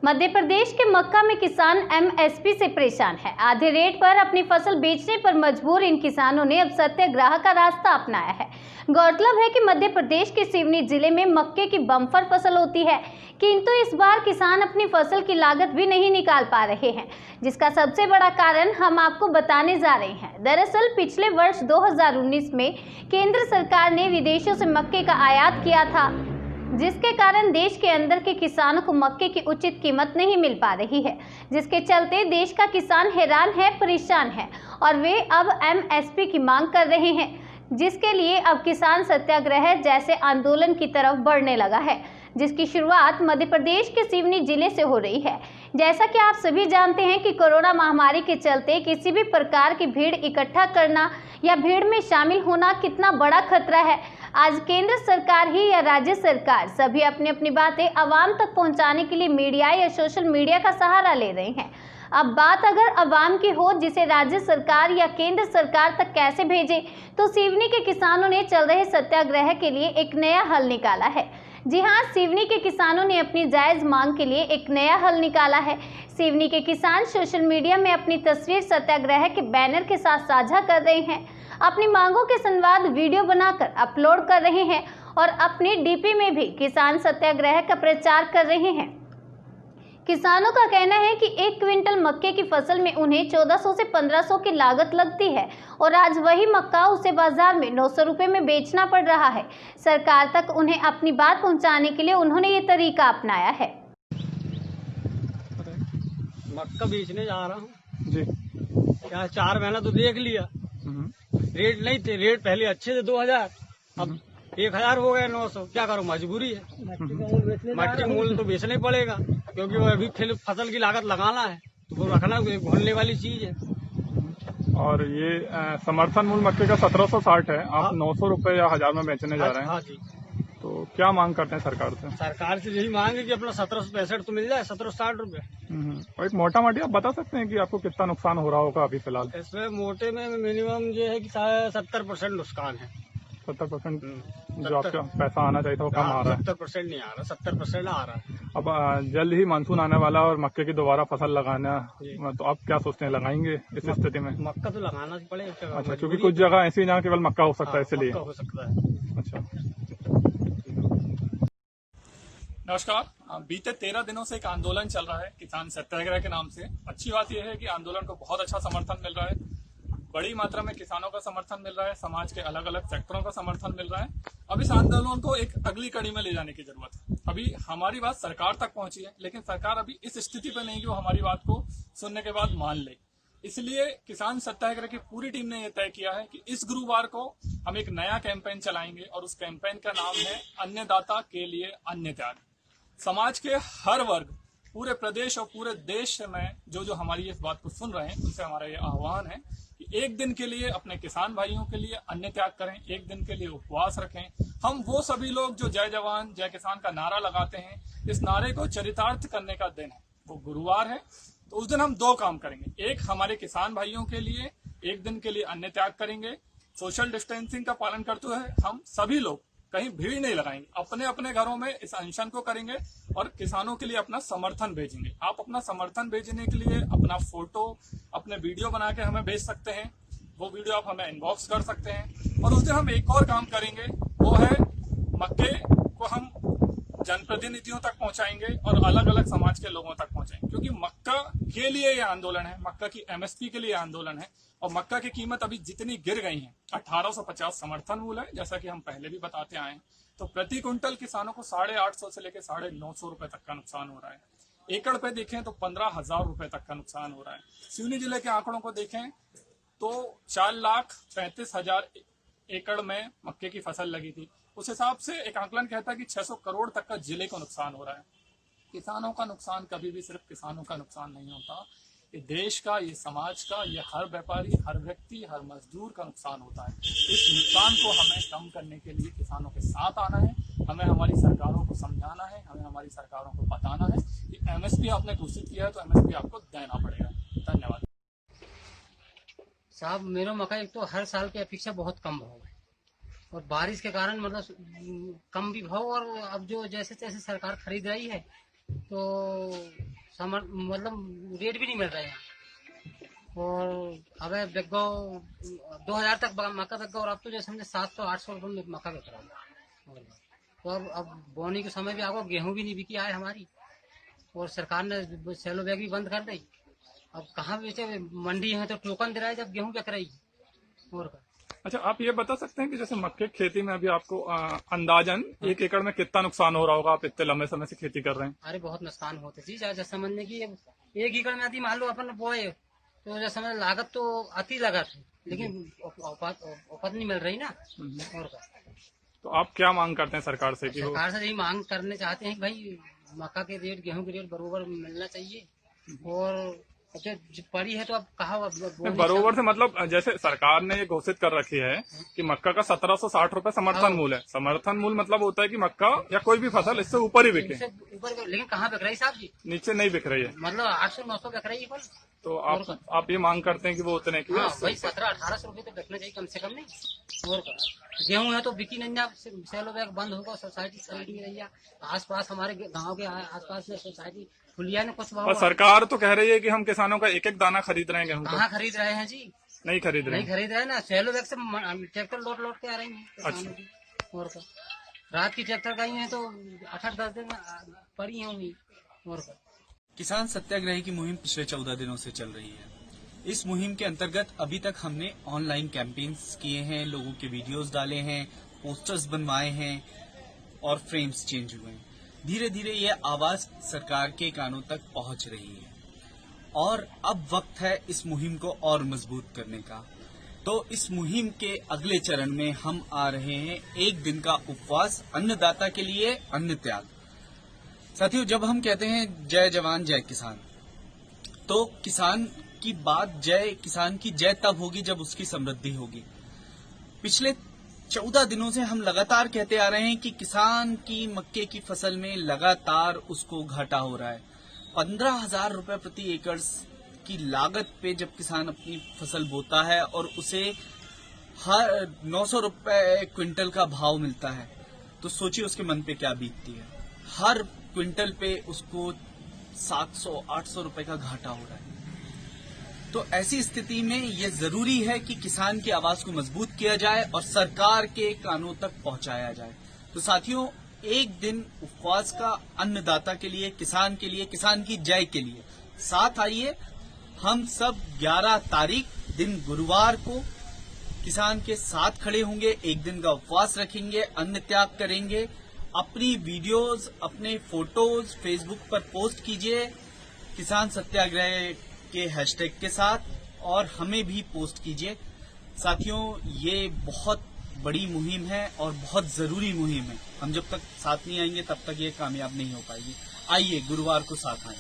मध्य प्रदेश के मक्का में किसान एमएसपी से परेशान है। आधे रेट पर अपनी फसल बेचने पर मजबूर इन किसानों ने अब सत्याग्रह का रास्ता अपनाया है। गौरतलब है कि मध्य प्रदेश के सिवनी जिले में मक्के की बम्पर फसल होती है, किंतु इस बार किसान अपनी फसल की लागत भी नहीं निकाल पा रहे हैं, जिसका सबसे बड़ा कारण हम आपको बताने जा रहे हैं। दरअसल पिछले वर्ष 2019 में केंद्र सरकार ने विदेशों से मक्के का आयात किया था, जिसके कारण देश के अंदर के किसानों को मक्के की उचित कीमत नहीं मिल पा रही है, जिसके चलते देश का किसान हैरान है, परेशान है और वे अब एमएसपी की मांग कर रहे हैं, जिसके लिए अब किसान सत्याग्रह जैसे आंदोलन की तरफ बढ़ने लगा है, जिसकी शुरुआत मध्य प्रदेश के सिवनी जिले से हो रही है। जैसा कि आप सभी जानते हैं कि कोरोना महामारी के चलते किसी भी प्रकार की भीड़ इकट्ठा करना या भीड़ में शामिल होना कितना बड़ा खतरा है। आज केंद्र सरकार ही या राज्य सरकार सभी अपनी अपनी बातें आवाम तक पहुंचाने के लिए मीडिया या सोशल मीडिया का सहारा ले रहे हैं। अब बात अगर आवाम की हो, जिसे राज्य सरकार या केंद्र सरकार तक कैसे भेजे, तो सिवनी के किसानों ने चल रहे सत्याग्रह के लिए एक नया हल निकाला है। जी हां, सिवनी के किसानों ने अपनी जायज मांग के लिए एक नया हल निकाला है। सिवनी के किसान सोशल मीडिया में अपनी तस्वीर सत्याग्रह के बैनर के साथ साझा कर रहे हैं, अपनी मांगों के संवाद वीडियो बनाकर अपलोड कर रहे हैं और अपने डीपी में भी किसान सत्याग्रह का प्रचार कर रहे हैं। किसानों का कहना है कि 1 क्विंटल मक्के की फसल में उन्हें 1400 से 1500 की लागत लगती है और आज वही मक्का उसे बाजार में 900 रुपए में बेचना पड़ रहा है। सरकार तक उन्हें अपनी बात पहुंचाने के लिए उन्होंने ये तरीका अपनाया है। मक्का बेचने जा रहा हूँ जी। क्या 4 महीना तो देख लिया, रेट नहीं थे, रेट पहले अच्छे थे 2000, अब 1000 हो गए 900। क्या करूँ, मजबूरी है। मट्टी मूल्य तो बेचना ही पड़ेगा, क्योंकि वो अभी फिर फसल की लागत लगाना है तो वो रखना घोलने वाली चीज है। और ये समर्थन मूल्य मक्के का 1760 है, आप 900 रुपए या 1000 में बेचने जा रहे हैं। हाँ जी। तो क्या मांग करते हैं सरकार से? सरकार से यही मांग है कि अपना 1765 तो मिल जाए, 1760 रुपए। और एक मोटा मोटी आप बता सकते हैं कि आपको कितना नुकसान हो रहा होगा अभी फिलहाल? इसमें मोटे में मिनिमम ये है कि 70% नुकसान है। 70% जो आपका पैसा आना चाहिए था वो कम आ रहा है। 70% नहीं आ रहा, 70% आ रहा है। अब जल्द ही मानसून आने वाला और मक्के की दोबारा फसल लगाना, तो आप क्या सोचते हैं, लगाएंगे इस स्थिति में? मक्का तो लगाना ही पड़ेगा। अच्छा, क्योंकि कुछ जगह ऐसी जगह केवल मक्का हो सकता है, इसलिए हो सकता है। अच्छा। नमस्कार। बीते 13 दिनों से एक आंदोलन चल रहा है किसान सत्याग्रह के नाम से। अच्छी बात यह है कि आंदोलन को बहुत अच्छा समर्थन मिल रहा है, बड़ी मात्रा में किसानों का समर्थन मिल रहा है, समाज के अलग अलग सेक्टरों का समर्थन मिल रहा है। अब इस आंदोलन को एक अगली कड़ी में ले जाने की जरूरत है। अभी हमारी बात सरकार तक पहुंची है, लेकिन सरकार अभी इस स्थिति पर नहीं कि वो हमारी बात को सुनने के बाद मान ले। इसलिए किसान सत्याग्रह की पूरी टीम ने यह तय किया है कि इस गुरुवार को हम एक नया कैंपेन चलाएंगे और उस कैंपेन का नाम है अन्नदाता के लिए अन्न त्याग। समाज के हर वर्ग, पूरे प्रदेश और पूरे देश में जो हमारी इस बात को सुन रहे हैं, उनसे हमारा ये आह्वान है कि एक दिन के लिए अपने किसान भाइयों के लिए अन्न त्याग करें, एक दिन के लिए उपवास रखें। हम वो सभी लोग जो जय जवान जय किसान का नारा लगाते हैं, इस नारे को चरितार्थ करने का दिन है, वो गुरुवार है। तो उस दिन हम 2 काम करेंगे। एक, हमारे किसान भाइयों के लिए एक दिन के लिए अन्न त्याग करेंगे। सोशल डिस्टेंसिंग का पालन करते हुए हम सभी लोग कहीं भीड़ नहीं लगाएंगे, अपने अपने घरों में इस अनशन को करेंगे और किसानों के लिए अपना समर्थन भेजेंगे। आप अपना समर्थन भेजने के लिए अपना फोटो, अपने वीडियो बना के हमें भेज सकते हैं। वो वीडियो आप हमें इनबॉक्स कर सकते हैं। और उस दिन हम एक और काम करेंगे, वो है मक्के को हम जनप्रतिनिधियों तक पहुंचाएंगे और अलग अलग समाज के लोगों तक पहुंचाएंगे, क्योंकि मक्का के लिए यह आंदोलन है, मक्का की एमएसपी के लिए आंदोलन है। और मक्का की कीमत अभी जितनी गिर गई है, 1850 समर्थन मूल्य है, जैसा कि हम पहले भी बताते आए हैं, तो प्रति क्विंटल किसानों को 850 से लेकर 950 रुपए तक का नुकसान हो रहा है। एकड़ पे देखें तो 15,000 रुपए तक का नुकसान हो रहा है। सिवनी जिले के आंकड़ों को देखें तो 4,35,000 एकड़ में मक्के की फसल लगी थी। उस हिसाब से एक आंकलन कहता है कि 600 करोड़ तक का जिले को नुकसान हो रहा है। किसानों का नुकसान कभी भी सिर्फ किसानों का नुकसान नहीं होता, ये देश का, ये समाज का, ये हर व्यापारी, हर व्यक्ति, हर मजदूर का नुकसान होता है। इस नुकसान को हमें कम करने के लिए किसानों के साथ आना है, हमें हमारी सरकारों को समझाना है, हमें हमारी सरकारों को बताना है कि एमएसपी आपने घोषित किया है तो एमएसपी आपको देना पड़ेगा। धन्यवाद साहब। मेरा मक्का एक तो हर साल की अपेक्षा बहुत कम भाव है और बारिश के कारण मतलब कम भी भाव, और अब जो जैसे तैसे सरकार खरीद रही है तो मतलब रेट भी नहीं मिल रहा है यहाँ। और अब बेगो 2000 तक मक्का बेगो, और अब तो जैसे समझे 700-800 रुपये में मक्का बेच रहा है। तो अब बोनी के समय भी आ गया, गेहूं भी नहीं बिकी है हमारी, और सरकार ने सेलो बैग भी बंद कर दी। अब कहाँ बेचे, मंडी है तो टोकन दे रहा है जब गेहूं बिक रही है। और अच्छा, आप ये बता सकते हैं कि जैसे मक्के की खेती में अभी आपको अंदाजन 1 एकड़ में कितना नुकसान हो रहा होगा? आप इतने लंबे समय से खेती कर रहे हैं। अरे बहुत नुकसान होते जी, जैसे समझने की 1 एकड़ में आती मान लो अपन बोए तो जैसे समझ लागत तो आती लागत है, लेकिन उपज नहीं मिल रही ना। और तो आप क्या मांग करते हैं सरकार से? कि सरकार से यही मांग करने चाहते हैं कि भाई मक्का के रेट, गेहूं के रेट बरोबर मिलना चाहिए। और पड़ी है तो अब कहा बरोबर से मतलब जैसे सरकार ने ये घोषित कर रखी है कि मक्का का 1760 रुपए समर्थन मूल्य है। समर्थन मूल्य मतलब होता है कि मक्का या कोई भी फसल इससे ऊपर ही बिके। ऊपर, लेकिन कहाँ बिक रही साहब जी? नीचे नहीं बिक रही है, मतलब 800-900 बिक रही है। तो आप ये मांग करते हैं कि वो उतने की? हाँ भाई 1700-1800 रुपये तो बिकना चाहिए कम से कम। नहीं और गेहूं है तो बिकी नहीं ना, सेलो बैग बंद होगा, सोसाइटी खरीद नहीं रही है। आसपास हमारे गांव के आसपास में सोसाइटी खुलिया ने कुछ और सरकार तो कह रही है कि हम किसानों का एक एक दाना खरीद रहे हैं गेहूं का। कहाँ खरीद रहे हैं जी? नहीं खरीद रहे हैं ना, सेलो बैग से ट्रैक्टर लौट के आ रही है। अच्छा। और रात की ट्रैक्टर गई है तो 8-10 दिन पड़ी होंगी। और किसान सत्याग्रह की मुहिम पिछले 14 दिनों से चल रही है। इस मुहिम के अंतर्गत अभी तक हमने ऑनलाइन कैंपेन्स किए हैं, लोगों के वीडियोस डाले हैं, पोस्टर्स बनवाए हैं और फ्रेम्स चेंज हुए हैं। धीरे धीरे ये आवाज सरकार के कानों तक पहुंच रही है और अब वक्त है इस मुहिम को और मजबूत करने का। तो इस मुहिम के अगले चरण में हम आ रहे हैं 1 दिन का उपवास, अन्नदाता के लिए अन्न त्याग। साथियों, जब हम कहते हैं जय जवान जय किसान, तो किसान की बात किसान की जय तब होगी जब उसकी समृद्धि होगी। पिछले 14 दिनों से हम लगातार कहते आ रहे हैं कि किसान की मक्के की फसल में लगातार उसको घाटा हो रहा है। 15,000 रुपए प्रति एकड़ की लागत पे जब किसान अपनी फसल बोता है और उसे हर 900 रुपए क्विंटल का भाव मिलता है, तो सोचिए उसके मन पे क्या बीतती है। हर क्विंटल पे उसको 700-800 रुपए का घाटा हो रहा है। तो ऐसी स्थिति में ये जरूरी है कि किसान की आवाज को मजबूत किया जाए और सरकार के कानों तक पहुंचाया जाए। तो साथियों, 1 दिन उपवास का अन्नदाता के लिए, किसान के लिए, किसान की जय के लिए साथ आइए। हम सब 11 तारीख दिन गुरुवार को किसान के साथ खड़े होंगे, 1 दिन का उपवास रखेंगे, अन्न त्याग करेंगे। अपनी वीडियोस, अपने फोटोज फेसबुक पर पोस्ट कीजिए किसान सत्याग्रह के हैशटैग के साथ और हमें भी पोस्ट कीजिए। साथियों, ये बहुत बड़ी मुहिम है और बहुत जरूरी मुहिम है। हम जब तक साथ नहीं आएंगे तब तक ये कामयाब नहीं हो पाएगी। आइए गुरुवार को साथ आएं।